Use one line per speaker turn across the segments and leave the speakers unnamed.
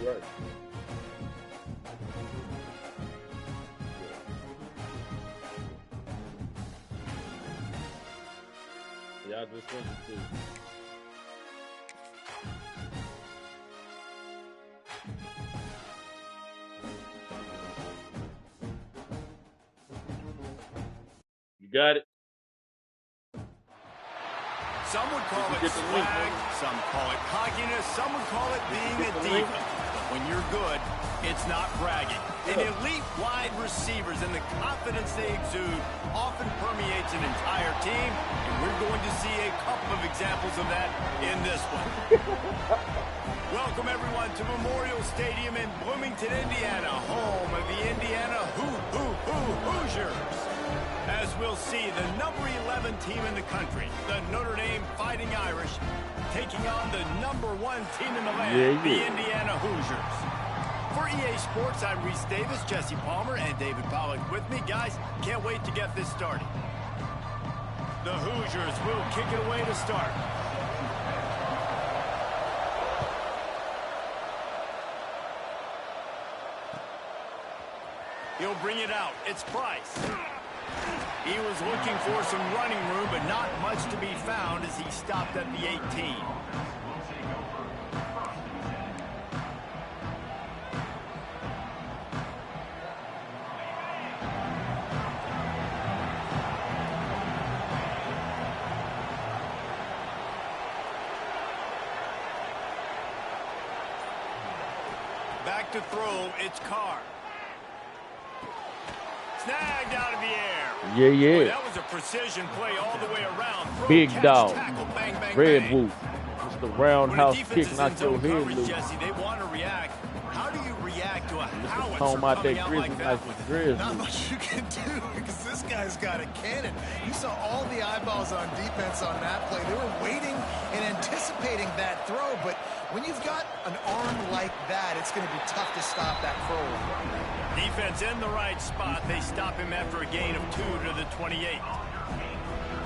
right. Yeah, I just sent it to you. You got it?
Some would call it swag, some call it cockiness, some would call it being a diva. But when you're good, it's not bragging. And elite wide receivers and the confidence they exude often permeates an entire team, and we're going to see a couple of examples of that in this one. Welcome, everyone, to Memorial Stadium in Bloomington, Indiana, home of the Indiana Hoosiers. As we'll see, the number 11 team in the country, the Notre Dame Fighting Irish, taking on the number 1 team in the land, the Indiana Hoosiers. For EA Sports, I'm Reese Davis, Jesse Palmer, and David Pollack with me. Guys, can't wait to get this started. The Hoosiers will kick it away to start. He'll bring it out. It's Price. He was looking for some running room, but not much to be found as he stopped at the 18. Back to throw, it's Carr. Snagged out of the air.
Yeah, yeah.
Boy, that was a precision play all the way around. Throw,
big
catch,
dog.
Tackle, bang, bang,
Red
bang.
Wolf. It's the roundhouse kick, knock your head
coverage,
loose.
Jesse, they want to react. How do you react to a howitzer
Talking about
coming
that
out
grizzly
like
knife
that?
with grizzly.
Not much you can do because this guy's got a cannon. You saw all the eyeballs on defense on that play. They were waiting and anticipating that throw, but when you've got an arm like that, it's going to be tough to stop that throw.
Defense in the right spot. They stop him after a gain of 2 to the 28.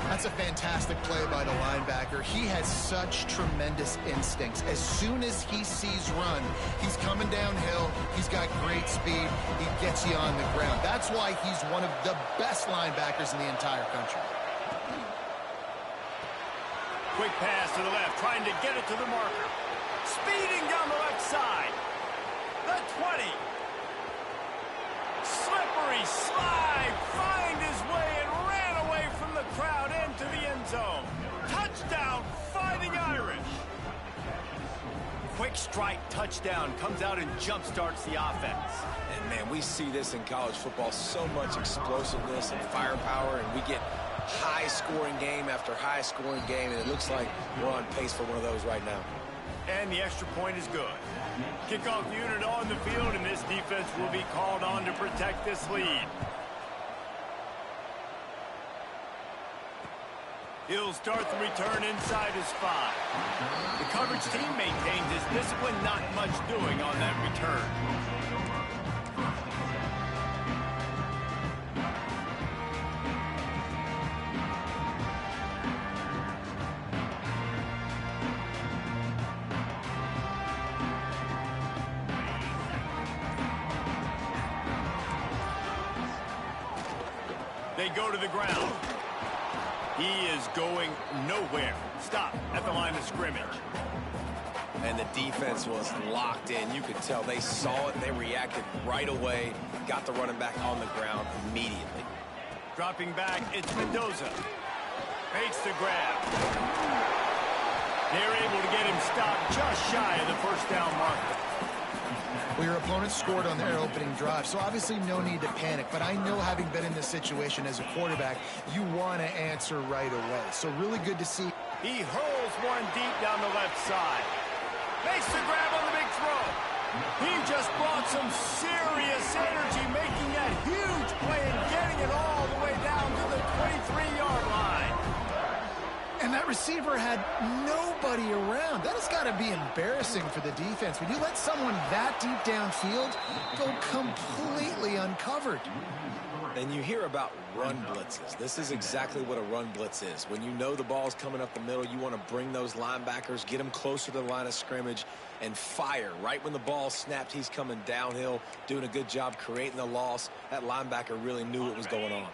That's a fantastic play by the linebacker. He has such tremendous instincts. As soon as he sees run, he's coming downhill. He's got great speed. He gets you on the ground. That's why he's one of the best linebackers in the entire country.
Quick pass to the left, trying to get it to the marker. Speeding down the left side. The 20. Slippery slide. Find his way and ran away from the crowd into the end zone. Touchdown, Fighting Irish. Quick strike touchdown comes out and jump starts the offense.
And man, we see this in college football, so much explosiveness and firepower, and we get high-scoring game after high-scoring game, and it looks like we're on pace for one of those right now.
And the extra point is good. Kickoff unit on the field, and this defense will be called on to protect this lead. He'll start the return inside his 5. The coverage team maintains his discipline, not much doing on that return. They go to the ground. He is going nowhere. Stop at the line of scrimmage.
And the defense was locked in. You could tell they saw it. They reacted right away. Got the running back on the ground immediately.
Dropping back, it's Mendoza. Makes the grab. They're able to get him stopped just shy of the first down marker.
Well, your opponent scored on their opening drive, so obviously no need to panic. But I know, having been in this situation as a quarterback, you want to answer right away. So really good to see.
He hurls one deep down the left side. Makes the grab on the big throw. He just brought some serious energy, making that huge play and getting it all the way down to the 23-yard line.
And that receiver had nobody around. That has got to be embarrassing for the defense. When you let someone that deep downfield go completely uncovered.
And you hear about run blitzes. This is exactly what a run blitz is. When you know the ball's coming up the middle, you want to bring those linebackers, get them closer to the line of scrimmage, and fire. Right when the ball snapped, he's coming downhill, doing a good job creating the loss. That linebacker really knew what was going on.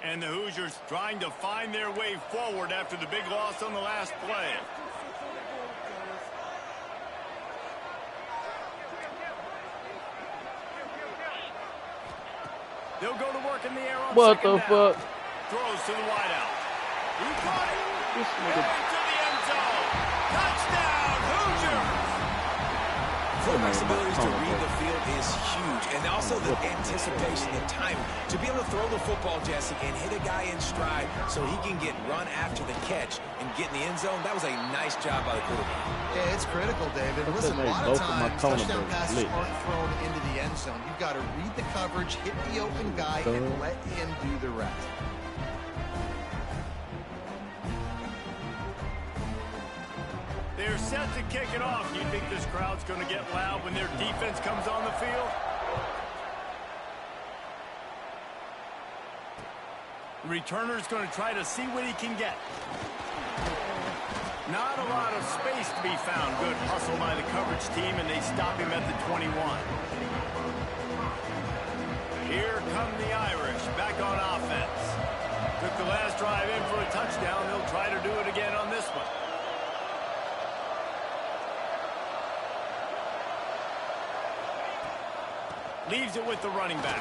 And the Hoosiers trying to find their way forward after the big loss on the last play. They'll go to work in the air on
What
second
the
down.
fuck?
Throws to the wideout. He caught it.
This
And
nigga.
into the end zone. Touchdown, Hoosiers!
Quarterback's abilities to read the field is huge, and also the anticipation, the timing. To be able to throw the football, Jesse, and hit a guy in stride so he can get run after the catch and get in the end zone, that was a nice job by the quarterback.
Yeah, it's critical, David.
What's
Listen, a
the name?
lot of
Both of my
times,
corner
touchdown
boys
passes
lit.
aren't thrown into the end zone. You've got to read the coverage, hit the open guy, and let him do the rest.
They're set to kick it off. Do you think this crowd's going to get loud when their defense comes on the field? The returner's going to try to see what he can get. Not a lot of space to be found. Good hustle by the coverage team, and they stop him at the 21. Here come the Irish back on offense. Took the last drive in for a touchdown. They'll try to do it again on this one. Leaves it with the running back.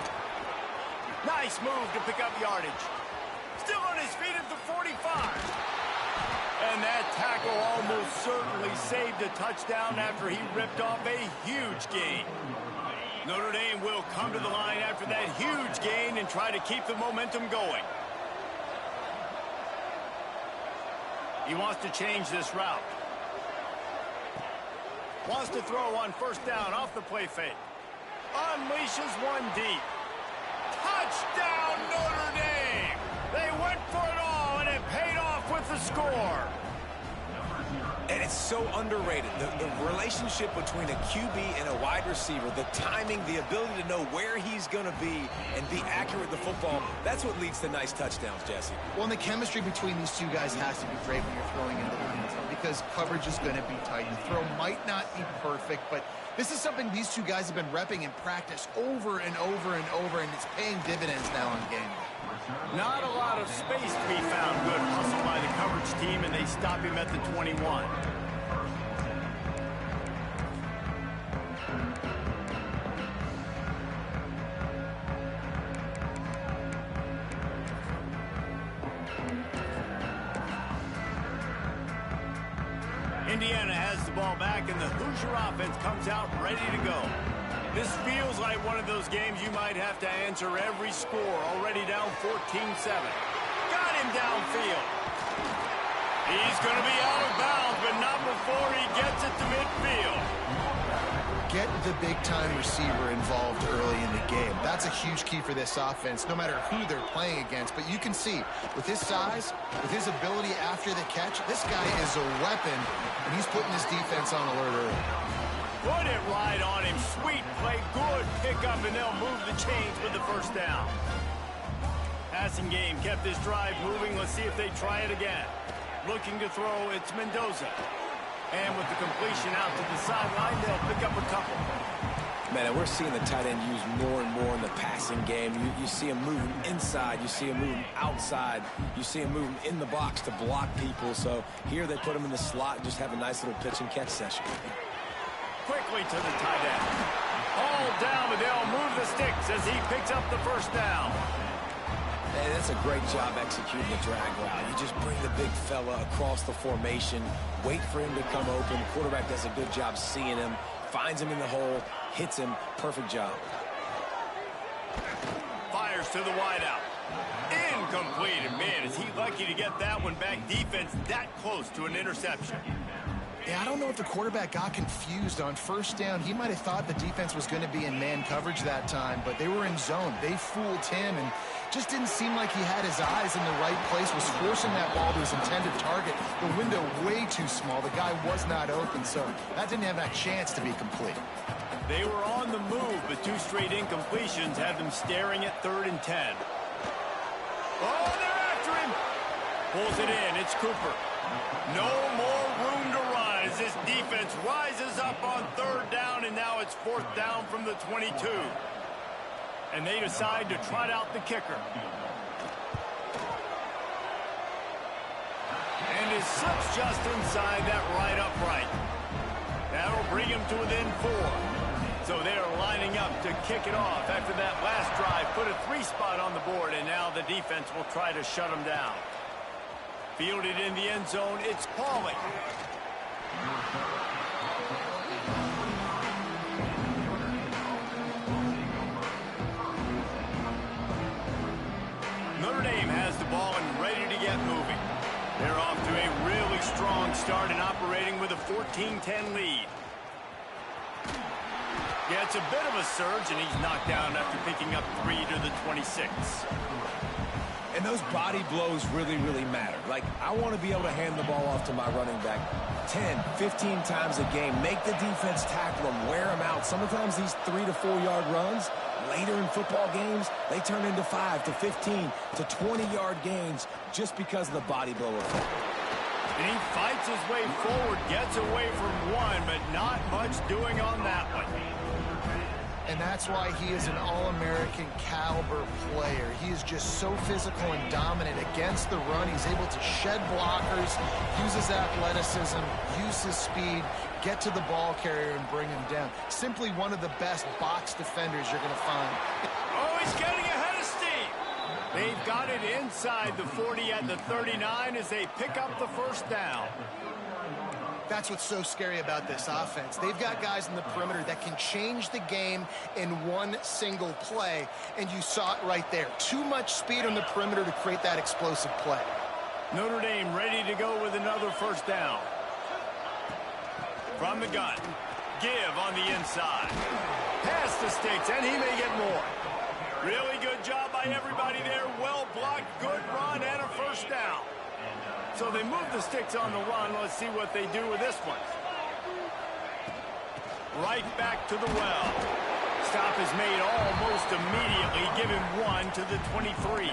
Nice move to pick up yardage. Still on his feet at the 45. And that tackle almost certainly saved a touchdown after he ripped off a huge gain. Notre Dame will come to the line after that huge gain and try to keep the momentum going. He wants to change this route. Wants to throw on first down off the play fake. Unleashes one deep. Touchdown, Notre Dame! They went for it all, and it paid off with the score.
And it's so underrated. The relationship between a QB and a wide receiver, the timing, the ability to know where he's going to be and be accurate with the football, that's what leads to nice touchdowns, Jesse.
Well, and the chemistry between these two guys has to be great when you're throwing into the end zone because coverage is going to be tight. The throw might not be perfect, but this is something these two guys have been repping in practice over and over and over, and it's paying dividends now on game day.
Not a lot of space to be found. Good hustle by the coverage team, and they stop him at the 21. Indiana has the ball back, and the Hoosier offense comes out ready to go. This feels like one of those games you might have to answer every score. Already down 14-7. Got him downfield. He's going to be out of bounds, but not before he gets it to midfield.
Get the big-time receiver involved early in the game. That's a huge key for this offense, no matter who they're playing against. But you can see, with his size, with his ability after the catch, this guy is a weapon, and he's putting his defense on alert early.
Put it right on him. Sweet play, good pickup, and they'll move the chains with the first down. Passing game kept this drive moving. Let's see if they try it again. Looking to throw, it's Mendoza. And with the completion out to the sideline, they'll pick up a couple.
Man, and we're seeing the tight end used more and more in the passing game. You see him moving inside. You see him moving outside. You see him moving in the box to block people. So here they put him in the slot and just have a nice little pitch and catch session.
Quickly to the tight end. All down, but they'll move the sticks as he picks up the first down.
And that's a great job executing the drag route. You just bring the big fella across the formation, wait for him to come open. Quarterback does a good job seeing him, finds him in the hole, hits him. Perfect job.
Fires to the wideout. Incomplete. And man, is he lucky to get that one back. Defense that close to an interception.
Yeah, I don't know if the quarterback got confused on first down. He might have thought the defense was going to be in man coverage that time, but they were in zone. They fooled him and just didn't seem like he had his eyes in the right place, was forcing that ball to his intended target. The window way too small. The guy was not open, so that didn't have a chance to be complete.
They were on the move, but 2 straight incompletions had them staring at 3rd and 10. Oh, they're after him. Pulls it in. It's Cooper. No more room to run as this defense rises up on 3rd down, and now it's 4th down from the 22. And they decide to trot out the kicker. And his slips just inside that right upright. That'll bring him to within 4. So they are lining up to kick it off after that last drive. Put a 3 spot on the board, and now the defense will try to shut them down. Fielded in the end zone, it's Pauly. Notre Dame has the ball and ready to get moving. They're off to a really strong start and operating with a 14-10 lead. Yeah, it's a bit of a surge, and he's knocked down after picking up 3 to the 26.
And those body blows really, really matter. Like, I want to be able to hand the ball off to my running back 10, 15 times a game. Make the defense tackle them, wear them out. Sometimes these 3 to 4 yard runs, later in football games, they turn into 5 to 15 to 20-yard gains just because of the body blow effect.
And he fights his way forward, gets away from one, but not much doing on that one.
And that's why he is an All-American caliber player. He is just so physical and dominant against the run. He's able to shed blockers, use his athleticism, use his speed, get to the ball carrier and bring him down. Simply one of the best box defenders you're going to find.
Oh, he's getting ahead of steam. They've got it inside the 40 at the 39 as they pick up the 1st down.
That's what's so scary about this offense. They've got guys in the perimeter that can change the game in one single play, and you saw it right there. Too much speed on the perimeter to create that explosive play.
Notre Dame ready to go with another 1st down. From the gun. Give on the inside. Pass the sticks, and he may get more. Really good job by everybody there. Well blocked, good run, and a 1st down. So they move the sticks on the run. Let's see what they do with this one. Right back to the well. Stop is made almost immediately. Give him 1 to the 23.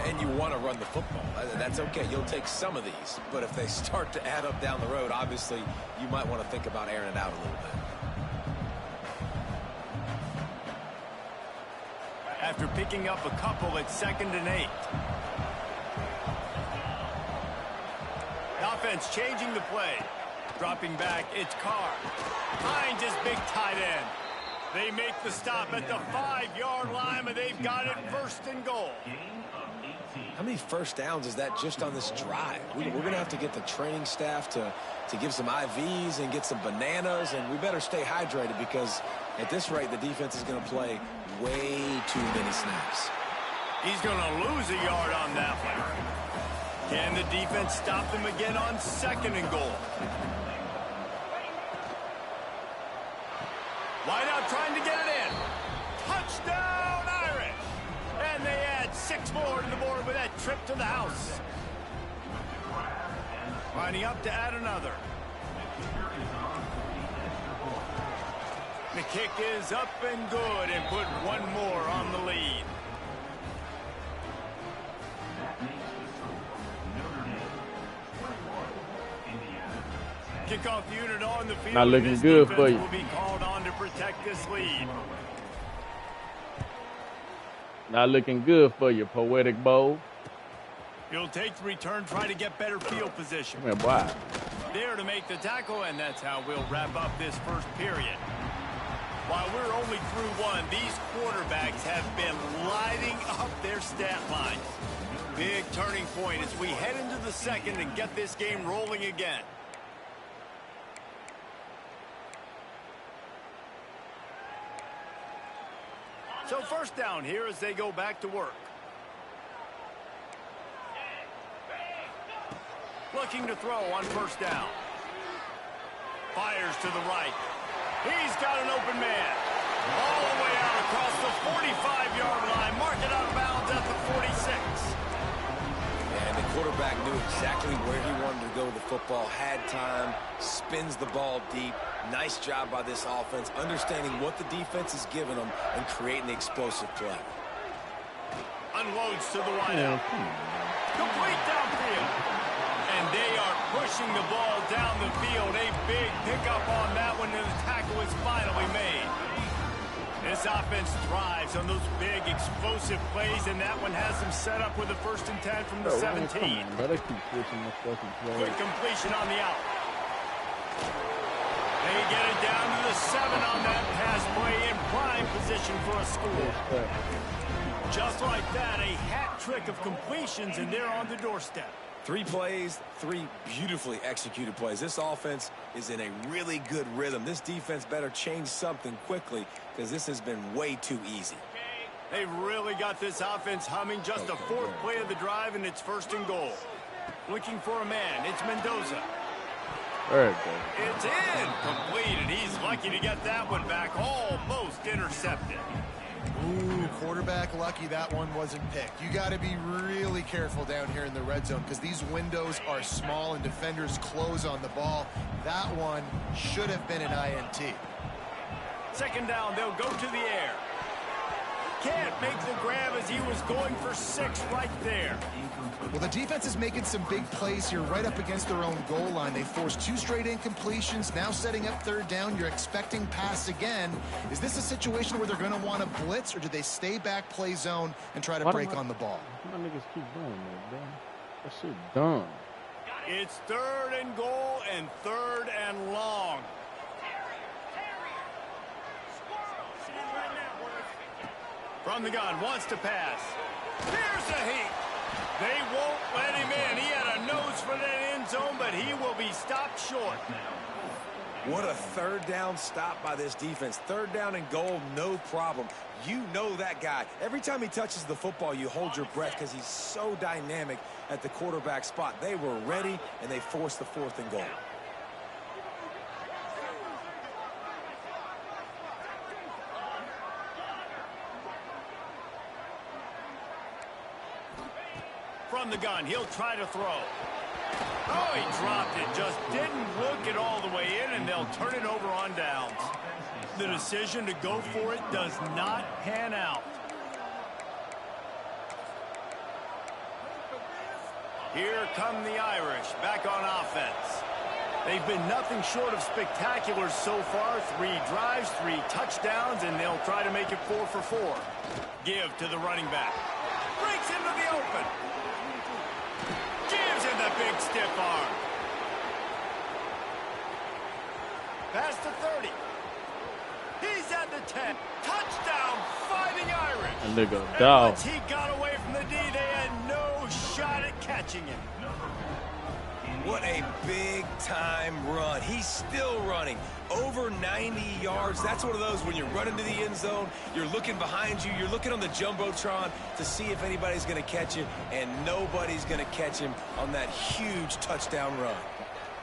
And you want to run the football. That's okay. You'll take some of these. But if they start to add up down the road, obviously, you might want to think about airing it out a little bit.
After picking up a couple at 2nd and 8. Offense changing the play. Dropping back, it's Carr. Finds his big tight end. They make the stop at the 5-yard line, and they've got it 1st and goal.
How many 1st downs is that just on this drive? We're going to have to get the training staff to give some IVs and get some bananas, and we better stay hydrated because at this rate, the defense is going to play way too many snaps.
He's going to lose a yard on that one. Can the defense stop them again on 2nd and goal? Wideout trying to get it in. Touchdown, Irish! And they add 6 more to the board with that trip to the house. Lining up to add another. The kick is up and good and put 1 more on the lead. Kickoff unit on the field.
Not looking good for you.
Will be called on to protect this lead.
Not looking good for you, Poetic Bowl.
He'll take the return, try to get better field position.
Man, why?
There to make the tackle, and that's how we'll wrap up this 1st period. While we're only through 1, these quarterbacks have been lighting up their stat lines. Big turning point as we head into the 2nd and get this game rolling again. So 1st down here as they go back to work. Looking to throw on 1st down. Fires to the right. He's got an open man. All the way out across the 45-yard line. Mark it out of bounds at the 46.
And the quarterback knew exactly where he wanted to go with the football, had time, spins the ball deep. Nice job by this offense, understanding what the defense is giving them and creating the explosive play.
Unloads to the wideout. Complete downfield. And they are pushing the ball down the field. A big pickup on that one, and the tackle is finally made. This offense thrives on those big, explosive plays, and that one has them set up with a 1st and 10 from the 17. Quick completion on the out. They get it down to the 7 on that pass play, in prime position for a score. Just like that, a hat trick of completions, and they're on the doorstep.
3 plays, 3 beautifully executed plays. This offense is in a really good rhythm. This defense better change something quickly because this has been way too easy.
They've really got this offense humming. Just a 4th play of the drive, and it's 1st and goal. Looking for a man. It's Mendoza. It's in. Completed. He's lucky to get that one back. Almost intercepted.
Ooh, quarterback lucky that one wasn't picked. You got to be really careful down here in the red zone because these windows are small and defenders close on the ball. That one should have been an INT.
2nd down, they'll go to the air. Can't make the grab as he was going for 6 right there.
Well, the defense is making some big plays here right up against their own goal line. They forced 2 straight incompletions, now setting up 3rd down. You're expecting pass again. Is this a situation where they're going to want to blitz, or do they stay back, play zone, and try to break on the ball?
My niggas keep doing that, bro. That shit dumb.
It's 3rd and goal and 3rd and long. From the gun, wants to pass. Here's a heat. They won't let him in. He had a nose for that end zone, but he will be stopped short.
What a 3rd down stop by this defense. 3rd down and goal, no problem. You know that guy. Every time he touches the football, you hold your breath because he's so dynamic at the quarterback spot. They were ready, and they forced the 4th and goal.
From the gun, he'll try to throw. Oh, he dropped it. Just didn't look it all the way in, and they'll turn it over on downs. The decision to go for it does not pan out. Here come the Irish back on offense. They've been nothing short of spectacular so far. 3 drives, 3 touchdowns, and they'll try to make it 4 for 4. Give to the running back. Breaks into the open. Gives him the big stiff arm. Past the 30. He's at the 10. Touchdown, Fighting Irish.
And they go
And
down.
once he got away from the D, they had no shot at catching him.
What a big-time run. He's still running. Over 90 yards. That's one of those when you're running to the end zone, you're looking behind you, you're looking on the Jumbotron to see if anybody's going to catch you, and nobody's going to catch him on that huge touchdown run.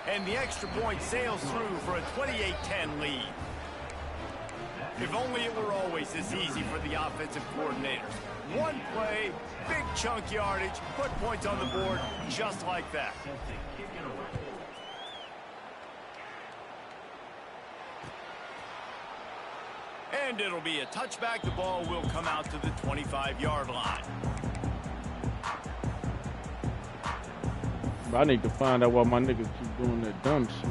And the extra point sails through for a 28-10 lead. If only it were always this easy for the offensive coordinators. One play, big chunk yardage, put points on the board just like that. And it'll be a touchback. The ball will come out to the 25-yard line.
But I need to find out why my niggas keep doing that dumb shit.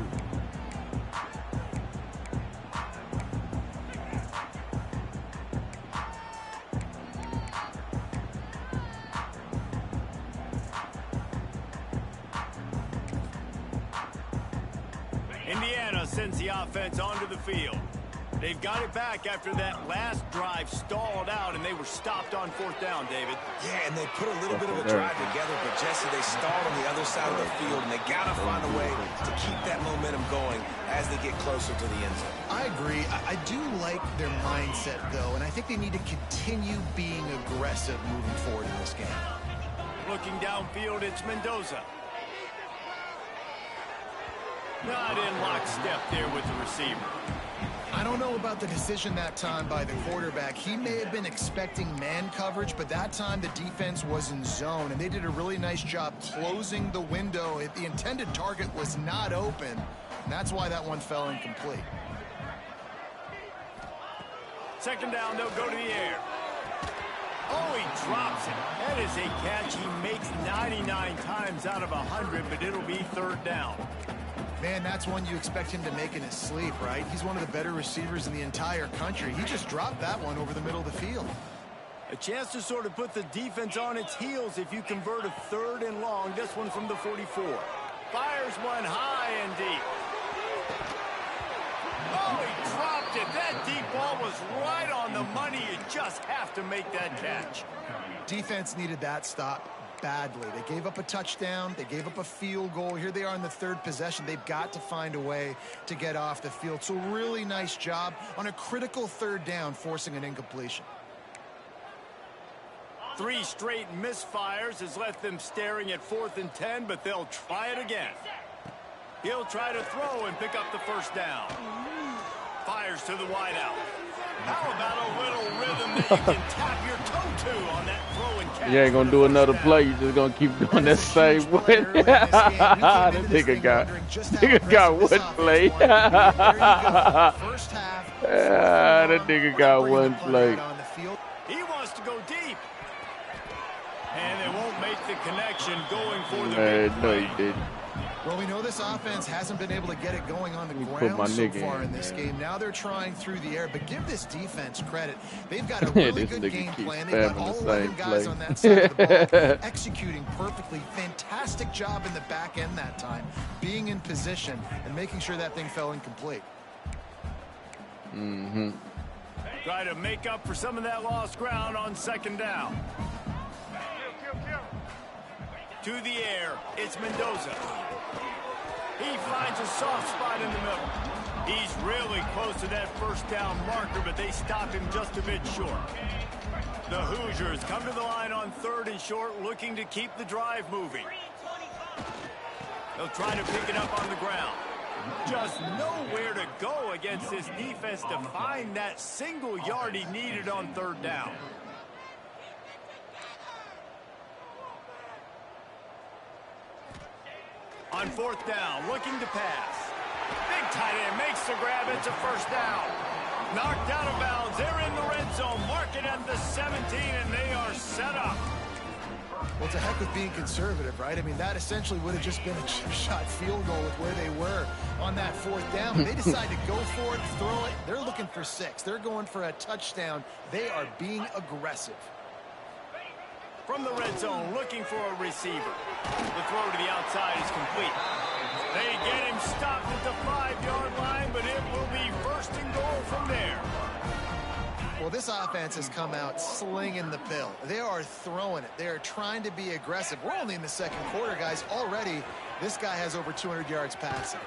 Indiana sends the offense onto the field. They've got it back after that last drive stalled out, and they were stopped on 4th down, David.
Yeah, and they put a little bit of a drive together, but Jesse, they stalled on the other side of the field, and they got to find a way to keep that momentum going as they get closer to the end zone.
I agree. I do like their mindset, though, and I think they need to continue being aggressive moving forward in this game.
Looking downfield, it's Mendoza. Not in lockstep there with the receiver.
I don't know about the decision that time by the quarterback. He may have been expecting man coverage, but that time the defense was in zone, and they did a really nice job closing the window. The intended target was not open, and that's why that one fell incomplete.
Second down, they'll go to the air. Oh, he drops it. That is a catch he makes 99 times out of 100, but it'll be third down.
Man, that's one you expect him to make in his sleep, right? He's one of the better receivers in the entire country. He just dropped that one over the middle of the field.
A chance to sort of put the defense on its heels if you convert a third and long. This one from the 44. Fires one high and deep. Oh, he dropped it. That deep ball was right on the money. You just have to make that catch.
Defense needed that stop badly. They gave up a touchdown. They gave up a field goal. Here they are in the third possession. They've got to find a way to get off the field. So really nice job on a critical third down, forcing an incompletion.
3 straight misfires has left them staring at 4th and 10, but they'll try it again. He'll try to throw and pick up the first down. Fires to the wideout. How about a little rhythm that you can tap your toe to on that throw and catch?
You ain't gonna do another play. You just gonna keep doing that same way. That nigga got one play. That nigga got one play.
He wants to go deep. And they won't make the connection going for the big play.
No, he didn't.
Well, we know this offense hasn't been able to get it going on the ground so far in this game. Now they're trying through the air, but give this defense credit. They've got a really good game plan. They've got all 11 guys on that side of the ball executing perfectly. Fantastic job in the back end that time, being in position and making sure that thing fell incomplete.
Try to make up for some of that lost ground on second down. To the air, it's Mendoza. He finds a soft spot in the middle. He's really close to that first down marker, but they stop him just a bit short. The Hoosiers come to the line on 3rd and short, looking to keep the drive moving. They'll try to pick it up on the ground. Just nowhere to go against this defense to find that single yard he needed on 3rd down. On 4th down, looking to pass. Big tight end makes the grab. It's a first down. Knocked out of bounds. They're in the red zone. Mark it at the 17, and they are set up.
Well, it's a heck of being conservative, right? I mean, that essentially would have just been a chip shot field goal with where they were on that 4th down. They decide to go for it, throw it. They're looking for 6. They're going for a touchdown. They are being aggressive.
From the red zone, looking for a receiver. The throw to the outside is complete. They get him stopped at the 5-yard line, but it will be 1st and goal from there.
Well, this offense has come out slinging the pill. They are throwing it. They are trying to be aggressive. We're only in the 2nd quarter, guys. Already, this guy has over 200 yards passing.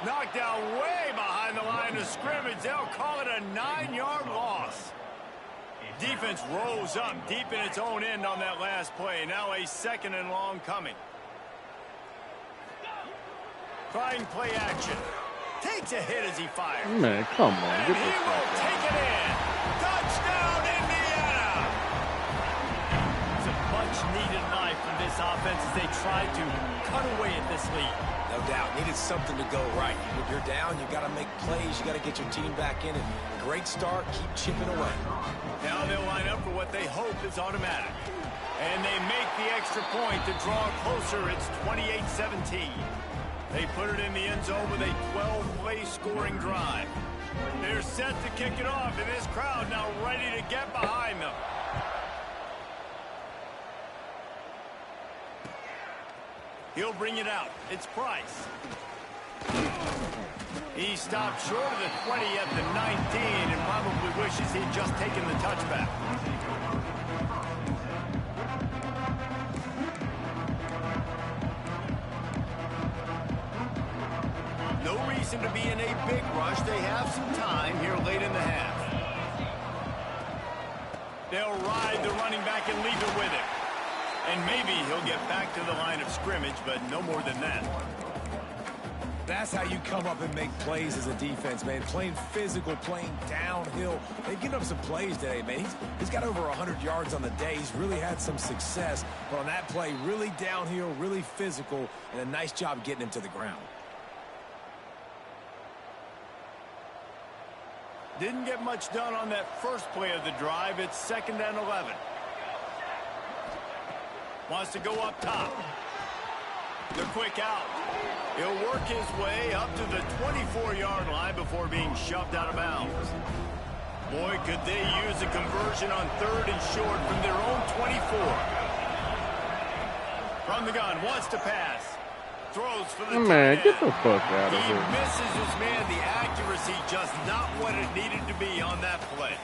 Knocked down way behind the line of scrimmage. They'll call it a 9-yard loss. Defense rolls up deep in its own end on that last play. Now a 2nd and long coming. Trying play action. Takes a hit as he fires.
Man, come on.
And he will take it in. Touchdown, Indiana! It's a much-needed life from this offense as they try to cut away at this lead.
No doubt. Needed something to go right. When you're down, you got to make plays. You got to get your team back in it. Great start. Keep chipping away.
Now they'll line up for what they hope is automatic. And they make the extra point to draw closer. It's 28-17. They put it in the end zone with a 12-play scoring drive. They're set to kick it off, and this crowd now ready to get behind them. He'll bring it out. It's Price. He stopped short of the 20 at the 19 and probably wishes he'd just taken the touchback. No reason to be in a big rush. They have some time here late in the half. They'll ride the running back and leave it with him. And maybe he'll get back to the line of scrimmage, but no more than that.
That's how you come up and make plays as a defense, man. Playing physical, playing downhill. They've given up some plays today, man. He's got over 100 yards on the day. He's really had some success. But on that play, really downhill, really physical, and a nice job getting him to the ground.
Didn't get much done on that first play of the drive. It's 2nd and 11. Wants to go up top. The quick out. He'll work his way up to the 24-yard line before being shoved out of bounds. Boy, could they use a conversion on 3rd and short from their own 24. From the gun, wants to pass. Throws for the
man,
tight
get
end.
the fuck out of
He
here.
misses his man. The accuracy just not what it needed to be on that play.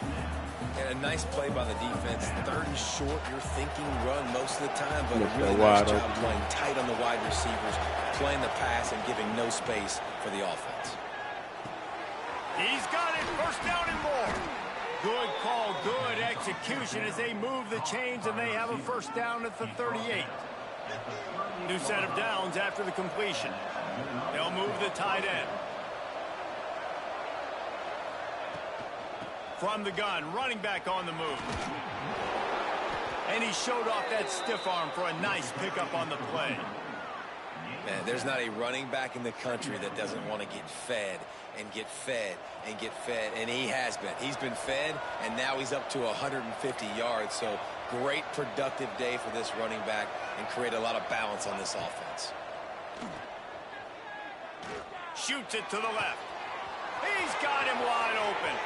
And a nice play by the defense. 3rd and short, you're thinking run most of the time, but a
Look
really
that
nice
wide
job
open.
playing tight on the wide receivers, playing the pass and giving no space for the offense.
He's got it. 1st down and more. Good call, good execution as they move the chains and they have a 1st down at the 38. New set of downs after the completion. They'll move the tight end. From the gun, running back on the move. And he showed off that stiff arm for a nice pickup on the play.
Man, there's not a running back in the country that doesn't want to get fed and get fed and get fed, and he has been. He's been fed, and now he's up to 150 yards, so great productive day for this running back and create a lot of balance on this offense.
Shoots it to the left. He's got him wide open.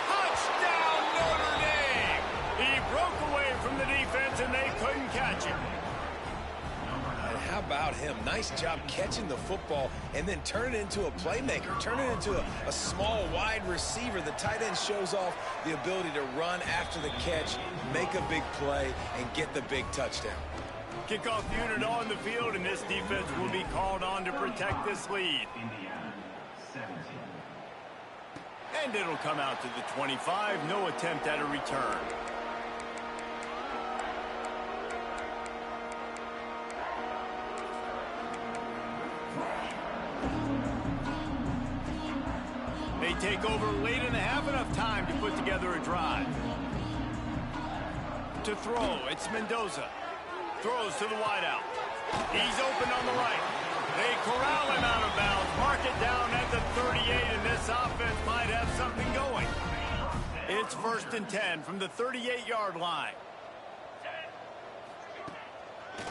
Touchdown, Notre Dame! He broke away from the defense, and they couldn't catch him.
And how about him? Nice job catching the football and then turn it into a playmaker. Turn it into a small wide receiver. The tight end shows off the ability to run after the catch, make a big play, and get the big touchdown.
Kickoff unit on the field, and this defense will be called on to protect this lead. And it'll come out to the 25. No attempt at a return. They take over late in the half, enough time to put together a drive. To throw, it's Mendoza. Throws to the wideout. He's open on the right. They corral him out of bounds. Mark it down at the 38, and this offense might have something going. It's 1st and 10 from the 38-yard line.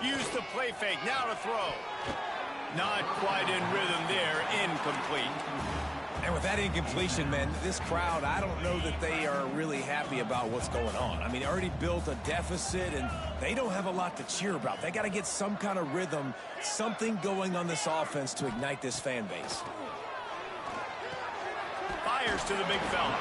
Use the play fake. Now to throw. Not quite in rhythm there. Incomplete.
And with that incompletion, man, this crowd, I don't know that they are really happy about what's going on. I mean, they already built a deficit, and they don't have a lot to cheer about. They got to get some kind of rhythm, something going on this offense to ignite this fan base.
Fires to the big fella.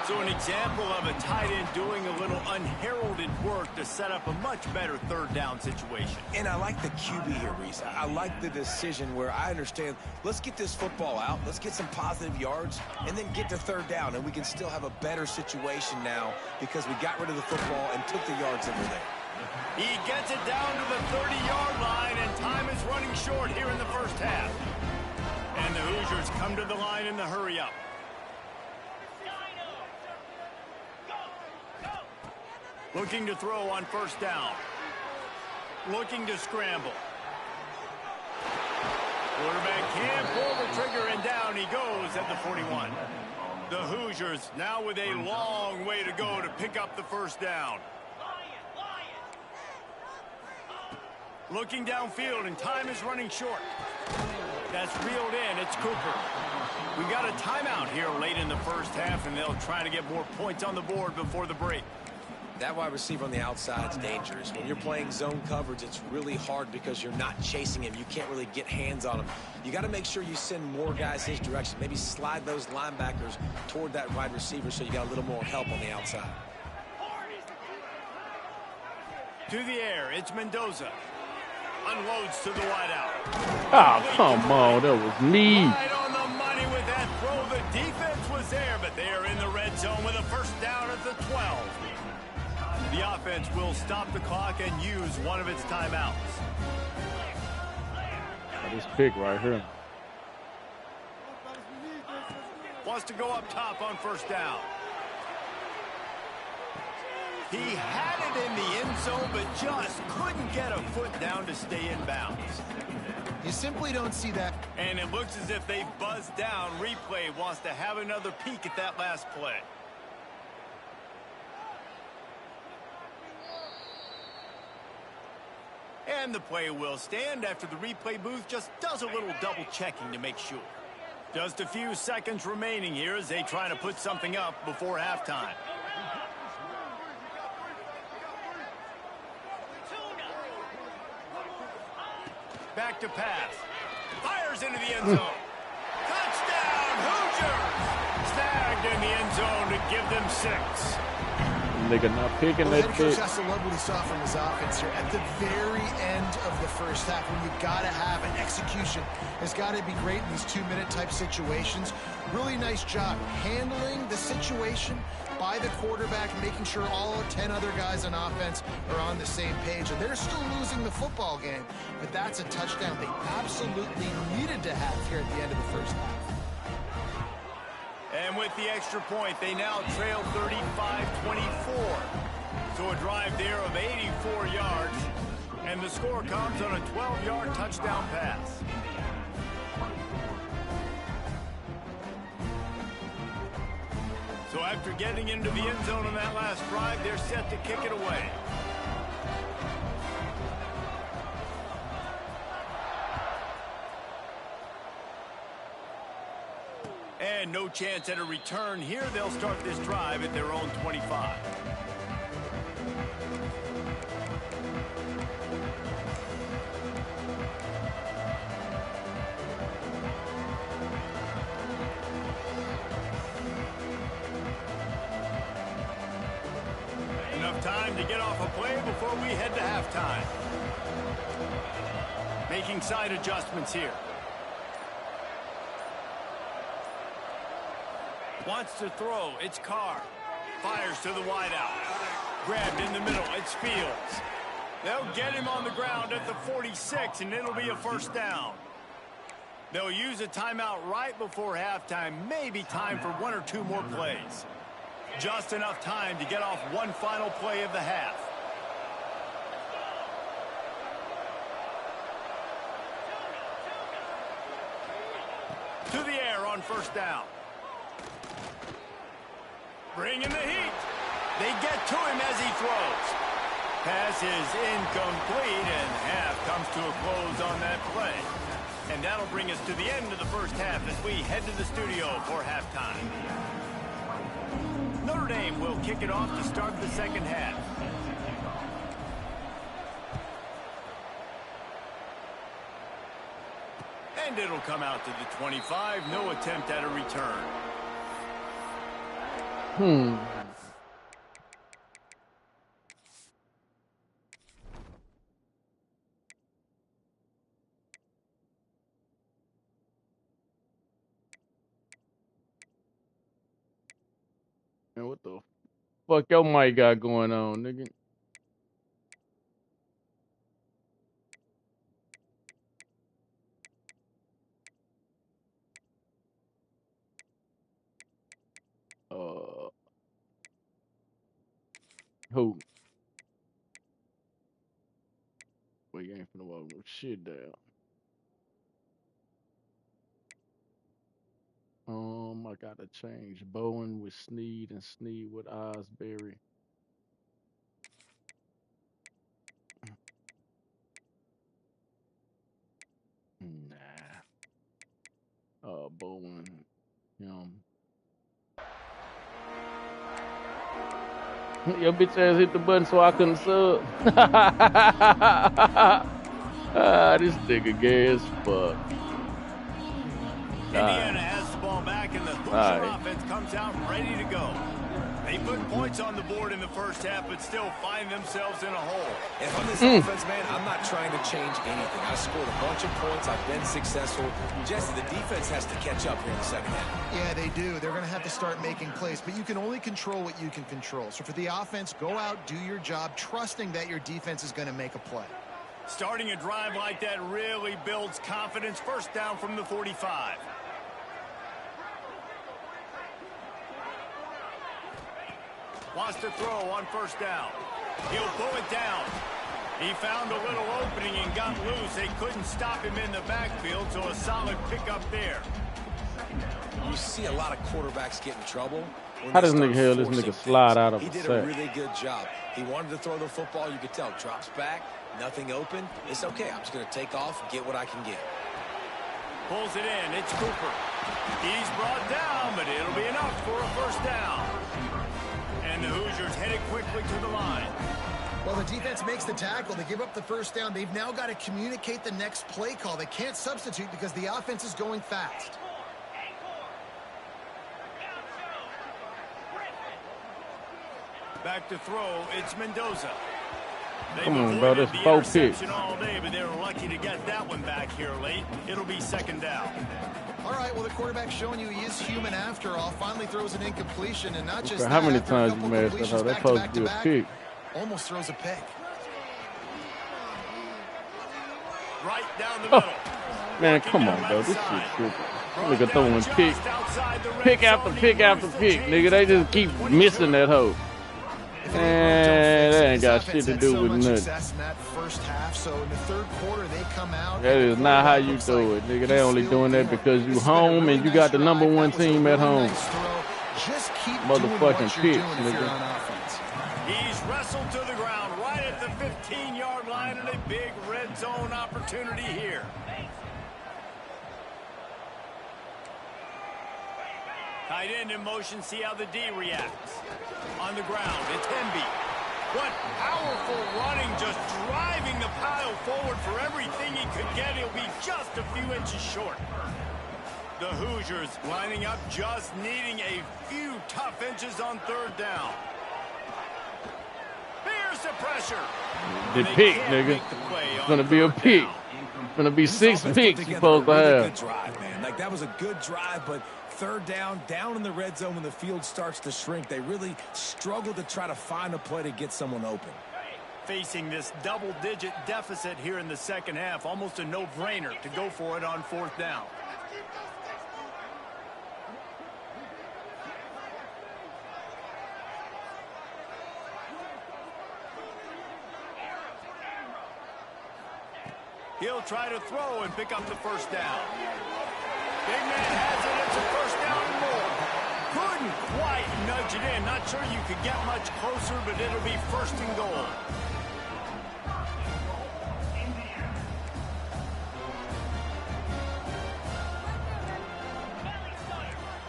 So an example of a tight end doing a little unheralded work to set up a much better 3rd down situation.
And I like the QB here, Reese. I like the decision where I understand, let's get this football out, let's get some positive yards, and then get to 3rd down, and we can still have a better situation now because we got rid of the football and took the yards that were there.
He gets it down to the 30-yard line, and time is running short here in the 1st half. And the Hoosiers come to the line in the hurry-up. Looking to throw on 1st down. Looking to scramble. Quarterback can't pull the trigger, and down he goes at the 41. The Hoosiers now with a long way to go to pick up the 1st down. Looking downfield, and time is running short. That's reeled in. It's Cooper. We got a timeout here late in the 1st half, and they'll try to get more points on the board before the break.
That wide receiver on the outside is dangerous. When you're playing zone coverage, it's really hard because you're not chasing him. You can't really get hands on him. You got to make sure you send more guys his direction. Maybe slide those linebackers toward that wide receiver so you got a little more help on the outside.
To the air, it's Mendoza. Unloads to the wideout.
Oh, come on. That was me.
Right on the money with that throw. The defense was there, but they are in the red zone with a 1st down at the 12. The offense will stop the clock and use one of its timeouts.
this pick right here.
Wants to go up top on first down. He had it in the end zone, but just couldn't get a foot down to stay in bounds.
You simply don't see that.
And it looks as if they buzzed down. Replay wants to have another peek at that last play. And the play will stand after the replay booth just does a little double checking to make sure. Just a few seconds remaining here as they try to put something up before halftime. Back to pass. Fires into the end zone. Touchdown, Hoosiers! Snagged in the end zone to give them 6.
Nigga not picking
Well,
that
head coach
pick.
has to love what he saw from his offense here. At the very end of the first half, when you got to have an execution, it's got to be great in these 2-minute type situations. Really nice job handling the situation by the quarterback, making sure all 10 other guys on offense are on the same page. And they're still losing the football game, but that's a touchdown they absolutely needed to have here at the end of the first half.
And with the extra point, they now trail 35-24. So a drive there of 84 yards. And the score comes on a 12-yard touchdown pass. So after getting into the end zone on that last drive, they're set to kick it away. And no chance at a return here. They'll start this drive at their own 25. Enough time to get off a play before we head to halftime. Making side adjustments here. Wants to throw. It's Carr. Fires to the wideout. Grabbed in the middle. It's Fields. They'll get him on the ground at the 46, and it'll be a first down. They'll use a timeout right before halftime. Maybe time for 1 or 2 more plays. Just enough time to get off one final play of the half. To the air on first down. Bringing the heat. They get to him as he throws. Pass is incomplete, and half comes to a close on that play. And that'll bring us to the end of the first half as we head to the studio for halftime. Notre Dame will kick it off to start the second half. And it'll come out to the 25. No attempt at a return.
And what the fuck your mic got going on, nigga? Who? Well, you ain't finna walk no shit down. I gotta change Bowen with Sneed and Sneed with Osbury. Nah. Bowen, Your bitch ass hit the button so I couldn't sub. This nigga gay as fuck.
Indiana has the ball back, and the Hoosier offense comes out ready to go. They put points on the board in the first half, but still find themselves in a hole.
And on this offense, man, I'm not trying to change anything. I scored a bunch of points. I've been successful. Jesse, the defense has to catch up here in the second half.
Yeah, they do. They're going to have to start making plays, but you can only control what you can control. So for the offense, go out, do your job, trusting that your defense is going to make a play.
Starting a drive like that really builds confidence. First down from the 45. Wants to throw on first down. He'll pull it down. He found a little opening and got loose. They couldn't stop him in the backfield, so a solid pickup there.
You see a lot of quarterbacks get in trouble.
How does this nigga slide out of
He did a really good job. He wanted to throw the football. You could tell. Drops back. Nothing open. It's okay. I'm just going to take off and get what I can get.
Pulls it in. It's Cooper. He's brought down, but it'll be enough for a first down. And the Hoosiers headed quickly to the line.
Well, the defense makes the tackle. They give up the first down. They've now got to communicate the next play call. They can't substitute because the offense is going fast.
Back to throw. It's Mendoza.
Come on, bro. This is 4 picks.
All day, but they were lucky to get that one back here late. It'll be second down.
All right, well, the quarterback's showing you he is human after all. Finally throws an incompletion, and not just
how many times you made that? That's supposed to be a pick.
Almost throws a pick.
Right down the middle.
Man, come on, bro. This shit stupid. Nigga throwing pick after pick after pick. Nigga, they just keep missing that hoe. And that ain't got shit to do with nothing. That is not how you do it, nigga. They only doing that because you home and you got the #1 team at home. Motherfucking picks, nigga.
He's wrestled to the ground right at the 15-yard line and a big red zone opportunity here. Tight end in motion, see how the D reacts. On the ground, it's Hemby. What powerful running, just driving the pile forward for everything he could get. He'll be just a few inches short. The Hoosiers lining up, just needing a few tough inches on third down. Here's the pressure.
The pick, nigga. It's going to be a pick. It's going to be 6 picks you're supposed to have.
Good drive, man. Like, that was a good drive, but third down in the red zone when the field starts to shrink, they really struggle to try to find a play to get someone open.
Facing this double-digit deficit here in the second half, almost a no-brainer to go for it on fourth down. He'll try to throw and pick up the first down. Big man has it. It's a first down and more. Couldn't quite nudge it in. Not sure you could get much closer, but it'll be first and goal.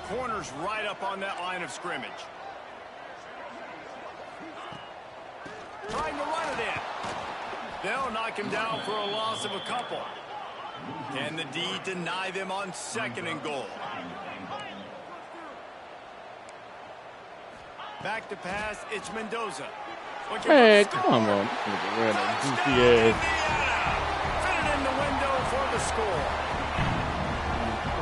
Corner's right up on that line of scrimmage. Trying to run it in. They'll knock him down for a loss of a couple. Can the D deny them on second and goal? Back to pass, it's Mendoza.
Man, come on.
Fitted in the window for the score.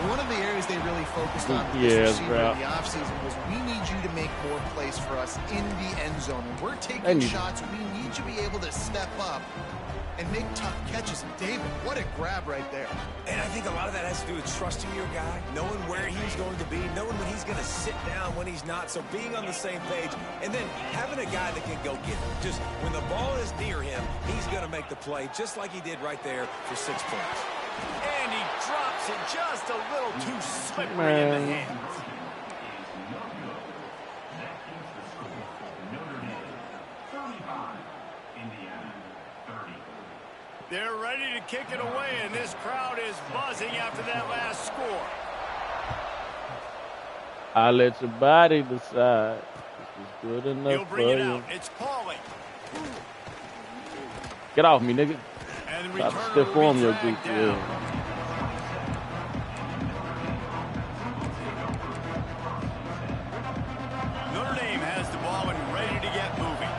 One of the areas they really focused on with this receiver in the offseason was we need you to make more plays for us in the end zone. When we're taking shots, we need you to be able to step up and make tough catches. And David, what a grab right there.
And I think a lot of that has to do with trusting your guy, knowing where he's going to be, knowing when he's going to sit down, when he's not. So being on the same page, and then having a guy that can go get him. Just when the ball is near him, he's going to make the play, just like he did right there for 6 points.
And he drops it just a little too slippery in the hands. They're ready to kick it away, and this crowd is buzzing after that last score.
I'll let your body decide. This is good enough
He'll bring
for
it
you.
out. It's Pauly.
Get off me, nigga.
And
Stop stiff arm your goofy ass.
Notre Dame has the ball and ready to get moving.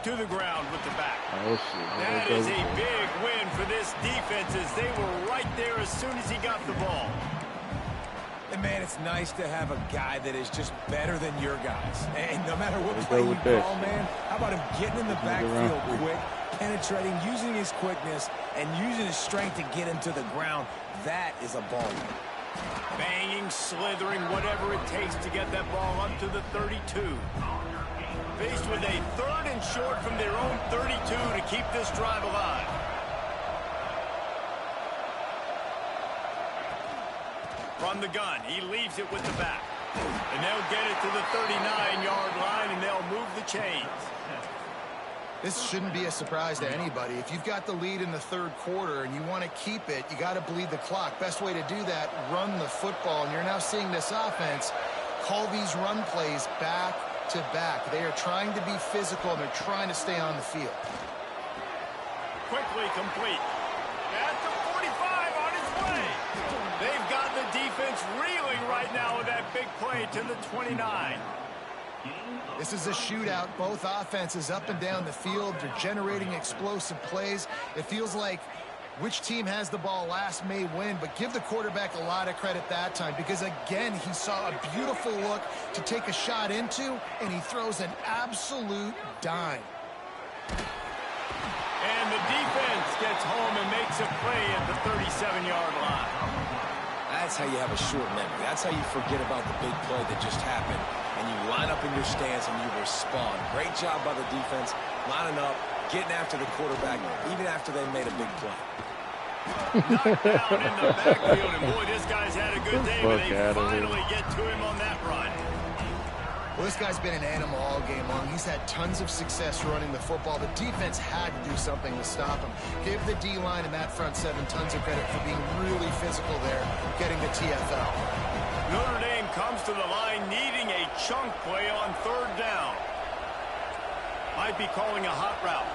To the ground with the back.
Oh, shit.
That is a big win for this defense as they were right there as soon as he got the ball.
And, man, it's nice to have a guy that is just better than your guys. And no matter what play you call, man, how about him getting in the backfield quick, penetrating, using his quickness, and using his strength to get him to the ground. That is a ball.
Banging, slithering, whatever it takes to get that ball up to the 32. Faced with a 3rd and short from their own 32 to keep this drive alive. From the gun, he leaves it with the back. And they'll get it to the 39-yard line, and they'll move the chains.
This shouldn't be a surprise to anybody. If you've got the lead in the 3rd quarter and you want to keep it, you got to bleed the clock. Best way to do that, run the football. And you're now seeing this offense call these run plays back to back. They are trying to be physical, and they're trying to stay on the field.
Quickly complete. At the 45 on its way. They've got the defense reeling right now with that big play to the 29.
This is a shootout. Both offenses up and down the field. They're generating explosive plays. It feels like which team has the ball last may win, but give the quarterback a lot of credit that time because, again, he saw a beautiful look to take a shot into, and he throws an absolute dime.
And the defense gets home and makes a play at the 37-yard line.
That's how you have a short memory. That's how you forget about the big play that just happened, and you line up in your stance and you respond. Great job by the defense, lining up, getting after the quarterback, even after they made a big play.
Knocked down in the backfield, and boy, this guy's had a good day, but they finally get to him on that run.
Well, this guy's been an animal all game long. He's had tons of success running the football. The defense had to do something to stop him. Give the D-line and that front 7 tons of credit for being really physical there, getting the TFL.
Notre Dame comes to the line needing a chunk play on 3rd down. Might be calling a hot route.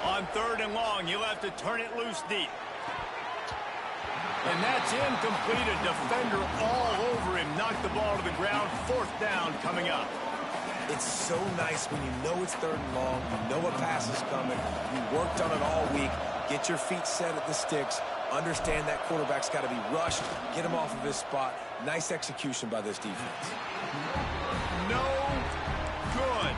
On 3rd and long, he'll have to turn it loose deep. And that's incomplete. A defender all over him. Knocked the ball to the ground. 4th down coming up.
It's so nice when you know it's 3rd and long. You know a pass is coming. You worked on it all week. Get your feet set at the sticks. Understand that quarterback's got to be rushed. Get him off of his spot. Nice execution by this defense.
No good.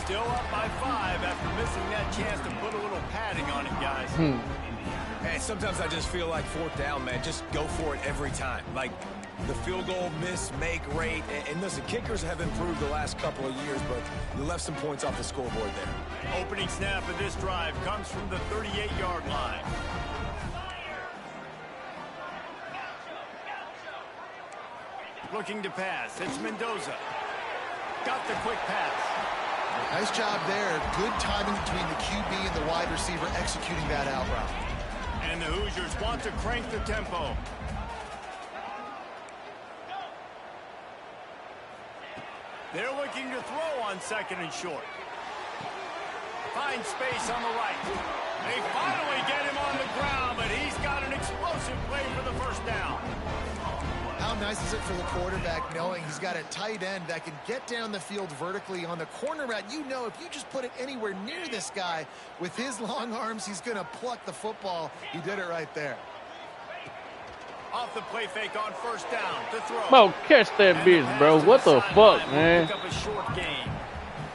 Still up by 5 after missing that chance to put a little padding on it, guys.
Hey, sometimes I just feel like 4th down, man. Just go for it every time. Like the field goal miss, make rate. And listen, kickers have improved the last couple of years, but you left some points off the scoreboard there.
Opening snap of this drive comes from the 38-yard line. Looking to pass. It's Mendoza. Got the quick pass.
Nice job there. Good timing between the QB and the wide receiver executing that out route.
And the Hoosiers want to crank the tempo. They're looking to throw on 2nd and short. Find space on the right. They finally get him on the ground, but he's got an explosive play for the 1st down.
How nice is it for the quarterback knowing he's got a tight end that can get down the field vertically on the corner route? You know, if you just put it anywhere near this guy with his long arms, he's going to pluck the football. He did it right there.
Off the play fake on 1st down to throw.
Bro, catch that bitch, bro. What the fuck, man?
Pick up a short gain.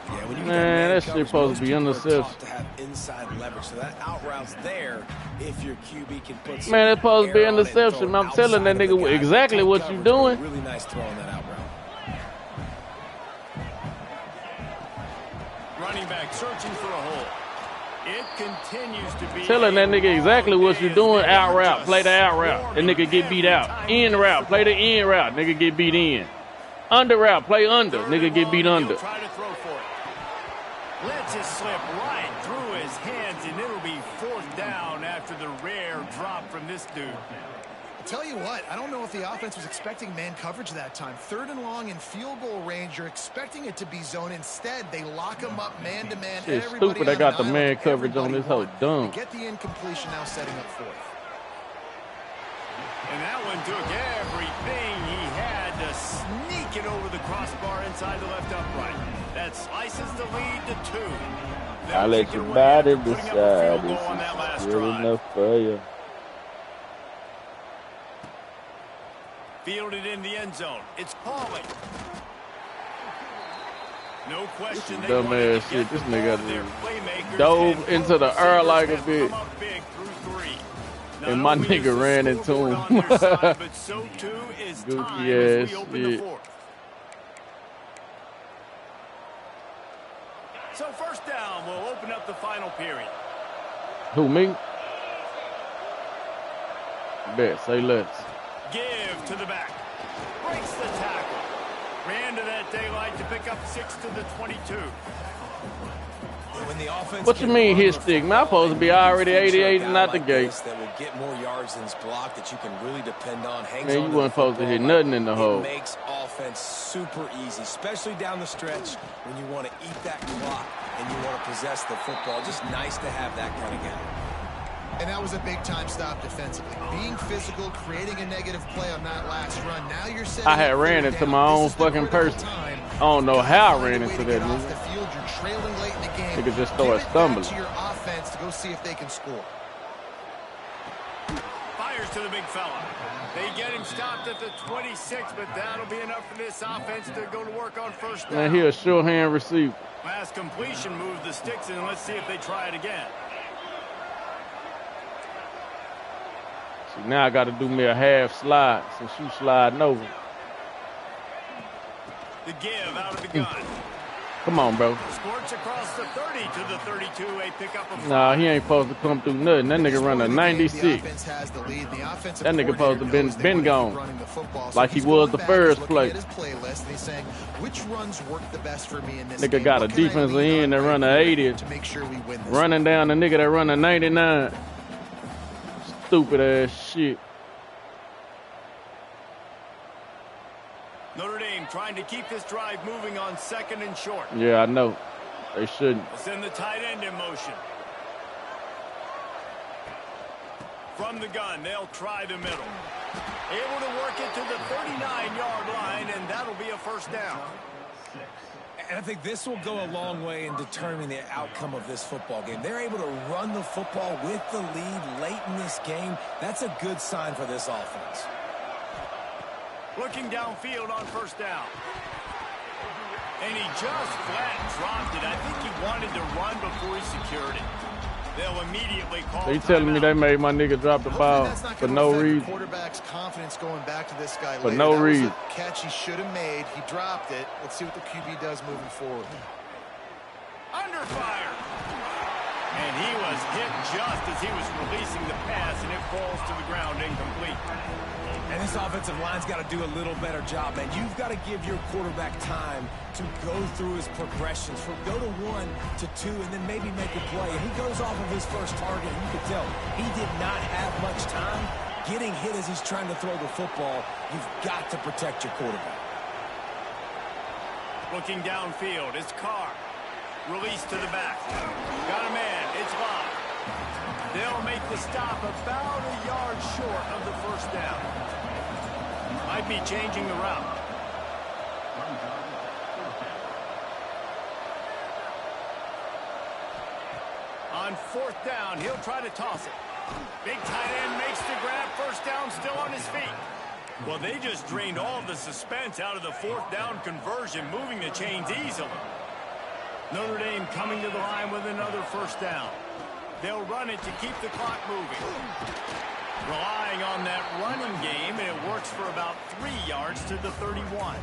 Yeah, when you get
Man, that shit
coverage,
supposed to be
most people are
interception.
taught to have inside leverage, so that out route's there if your QB can put some
Man, that's supposed to be
air on it and throw
interception.
it
I'm telling that
outside of the
nigga
guy.
exactly
Tight
what you
coverage, but a
doing.
Really nice throw on that out route.
Running back searching for a hole. It continues to be
Telling that nigga exactly what you doing. Out route, play the out route. That nigga get beat out. In route, play the in route. Nigga get beat in. Under route, play under. Nigga get beat under.
Try to throw for it. Lets it slip right through his hands, and it'll be 4th down after the rare drop from this dude.
Tell you what, I don't know if the offense was expecting man coverage that time. 3rd and long in field goal range, you're expecting it to be zone. Instead, they lock him up man-to-man.
Shit stupid, I got the man coverage on this whole dumb.
Get the incompletion now setting up 4th.
And that one took everything he had to sneak it over the crossbar inside the left upright. That slices the lead to 2.
I'll let your body decide. This is good enough for you.
Fielded in the end zone. It's Pauly. No question.
Dumbass shit. This nigga dove into the air like a bitch. And my nigga ran into him. Goofy ass shit.
So first down, we'll open up the final period.
Who, me? Bet, say less.
Give to the back. Breaks the tackle. Ran to that daylight to pick up 6 to the 22.
When the offense
what you mean hit stick? Man, I'm supposed to be already 88 and out the gate.
That will get more yards than his block that you can really depend on.
Man, you wasn't supposed to hit nothing in the hole.
It makes offense super easy, especially down the stretch when you want to eat that clock and you want to possess the football. Just nice to have that kind of guy.
And that was a big-time stop defensively. Being physical, creating a negative play on that last run. Now you're setting
I had ran into my own fucking person. I don't know how I ran into that nigga.
The field, you're trailing late in the game.
Nigga just started stumbling.
To your offense to go see if they can score.
Fires to the big fella. They get him stopped at the 26, but that'll be enough for this offense to go to work on first down.
Man, he a sure hand receiver.
Last completion moved the sticks, and let's see if they try it again.
Now I got to do me a half slide since you sliding over.
The give out of the gun.
Come on, bro.
Squirts across the 30 to the 32. A pickup of 5.
Nah, he ain't supposed to come through nothing. That nigga run a 96. That nigga supposed to been gone like he was the first play. Nigga got a defensive end that run a 80. Running down the nigga that run a 99. Stupid ass shit.
Notre Dame trying to keep this drive moving on 2nd and short.
Yeah, I know. They shouldn't.
Send the tight end in motion. From the gun, they'll try the middle. Able to work it to the 39-yard line, and that'll be a first down.
And I think this will go a long way in determining the outcome of this football game. They're able to run the football with the lead late in this game. That's a good sign for this offense.
Looking downfield on first down. And he just flat dropped it. I think he wanted to run before he secured it. They'll immediately call.
They telling me they made my nigga drop the ball for no reason.
Quarterback's confidence going back to this guy
for no reason.
Catch he should have made. He dropped it. Let's see what the QB does moving forward.
Under fire. And he was hit just as he was releasing the pass, and it falls to the ground incomplete.
And this offensive line's got to do a little better job, man. You've got to give your quarterback time to go through his progressions, from go to 1 to 2, and then maybe make a play. And he goes off of his first target, and you can tell he did not have much time getting hit as he's trying to throw the football. You've got to protect your quarterback.
Looking downfield, it's Carr. Release to the back. Got a man. It's Bob. They'll make the stop about a yard short of the first down. Might be changing the route. On 4th down, he'll try to toss it. Big tight end makes the grab. First down, still on his feet. Well, they just drained all of the suspense out of the 4th down conversion, moving the chains easily. Notre Dame coming to the line with another first down. They'll run it to keep the clock moving. Relying on that running game, and it works for about 3 yards to the 31.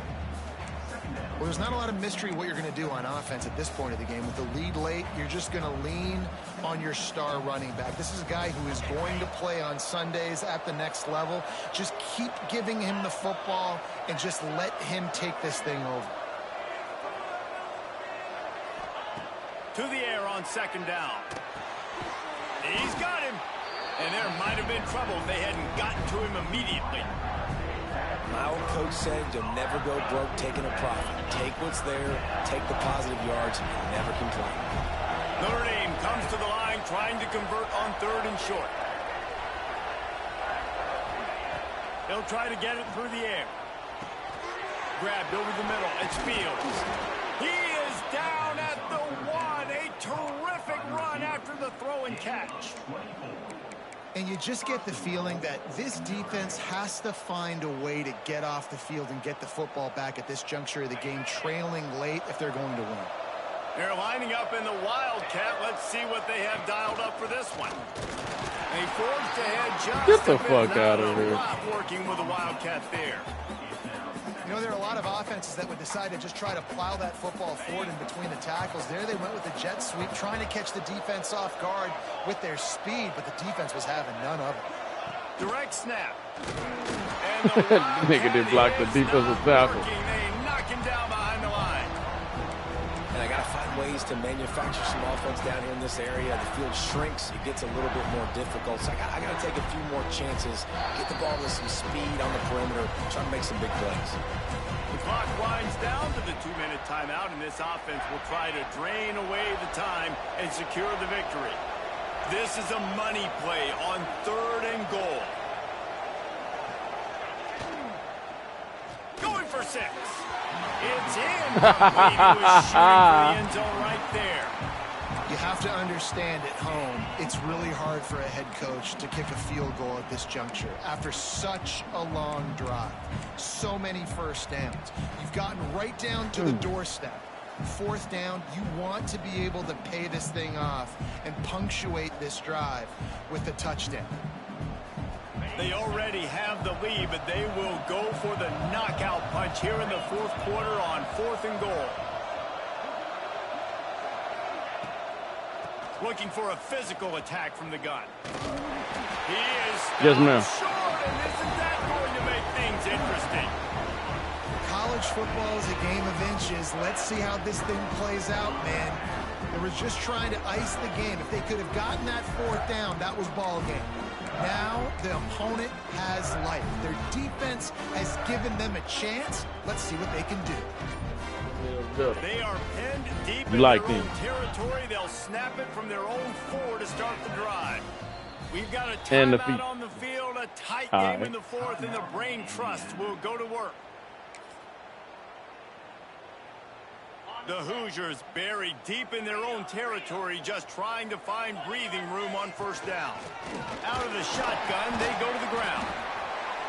Well, there's not a lot of mystery what you're going to do on offense at this point of the game. With the lead late, you're just going to lean on your star running back. This is a guy who is going to play on Sundays at the next level. Just keep giving him the football and just let him take this thing over.
To the air on 2nd down. He's got him. And there might have been trouble if they hadn't gotten to him immediately.
My old coach said you'll never go broke taking a profit. Take what's there, take the positive yards, and never complain.
Notre Dame comes to the line trying to convert on 3rd and short. They'll try to get it through the air. Grabbed over the middle. It's Fields. He is down at the 1. A terrific run after the throw and catch.
And you just get the feeling that this defense has to find a way to get off the field and get the football back at this juncture of the game, trailing late if they're going to win.
They're lining up in the Wildcat. Let's see what they have dialed up for this one. They forged ahead just
Get the
a bit.
fuck out of here.
Working with the Wildcat there.
You know, there are a lot of offenses that would decide to just try to plow that football forward in between the tackles. There they went with the jet sweep, trying to catch the defense off guard with their speed, but the defense was having none of it.
Direct snap. And the
nigga did block the defensive tackle.
They knock him down behind the line.
And I got to find ways to manufacture some offense down here in this area. The field shrinks. It gets a little bit more difficult. So I got to take a few more chances, get the ball with some speed on the perimeter, try to make some big plays.
The clock winds down to the 2-minute timeout, and this offense will try to drain away the time and secure the victory. This is a money play on 3rd and goal. Going for 6. It's in. He was shooting for the end zone right there.
You have to understand at home, it's really hard for a head coach to kick a field goal at this juncture after such a long drive. So many first downs. You've gotten right down to the doorstep. 4th down, you want to be able to pay this thing off and punctuate this drive with a touchdown.
They already have the lead, but they will go for the knockout punch here in the 4th quarter on 4th and goal. Looking for a physical attack from the gun. He is
yes, ma'am.
short, and isn't that going to make things interesting?
College football is a game of inches. Let's see how this thing plays out, man. They were just trying to ice the game. If they could have gotten that 4th down, that was ball game. Now the opponent has life. Their defense has given them a chance. Let's see what they can do.
They are pinned deep
You
in
like
their
them.
own territory. They'll snap it from their own 4 to start the drive. We've got a
And the
timeout
feet.
on the field, a tight
All
game
right.
in the 4th, and the brain trust will go to work. The Hoosiers buried deep in their own territory, just trying to find breathing room on 1st down. Out of the shotgun, they go to the ground.